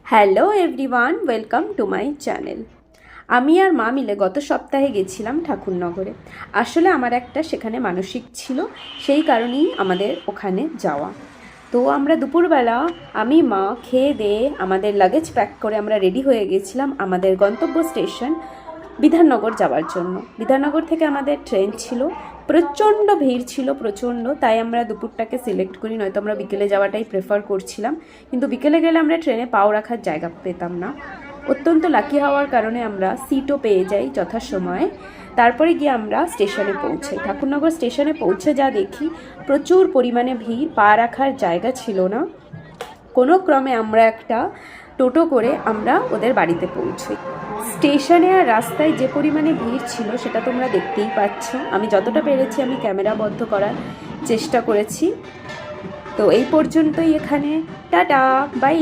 Hello everyone, welcome to my channel. আমি আর মা মিলে গত সপ্তাহে গেছিলাম ঠাকুরনগরে। আসলে আমার একটা সেখানে মানসিক ছিল, সেই কারণেই আমাদের ওখানে যাওয়া। তো আমরা দুপুরবেলা আমি মা খেয়ে দিয়ে আমাদের লাগেজ প্যাক করে আমরা রেডি হয়ে গেছিলাম আমাদের গন্তব্য স্টেশন বিধাননগর যাওয়ার জন্য। বিধাননগর থেকে আমাদের ট্রেন ছিল, প্রচণ্ড ভিড় ছিল, প্রচণ্ড। তাই আমরা দুপুরটাকে সিলেক্ট করি, নয়তো আমরা বিকেলে যাওয়াটাই প্রেফার করছিলাম। কিন্তু বিকেলে গেলে আমরা ট্রেনে পাও রাখার জায়গা পেতাম না। অত্যন্ত লাকি হওয়ার কারণে আমরা সিটও পেয়ে যাই যথাসময়ে। তারপরে গিয়ে আমরা স্টেশনে পৌঁছাই। ঠাকুরনগর স্টেশনে পৌঁছে যা দেখি, প্রচুর পরিমাণে ভিড়, পা রাখার জায়গা ছিল না। কোনো ক্রমে আমরা একটা টোটো করে আমরা ওদের বাড়িতে পৌঁছই। স্টেশনে আর রাস্তায় যে পরিমাণে ভিড় ছিল সেটা তোমরা দেখতেই পাচ্ছ। আমি যতটা পেরেছি আমি ক্যামেরা বন্ধ করার চেষ্টা করেছি। তো এই পর্যন্তই এখানে, টাটা, বাই।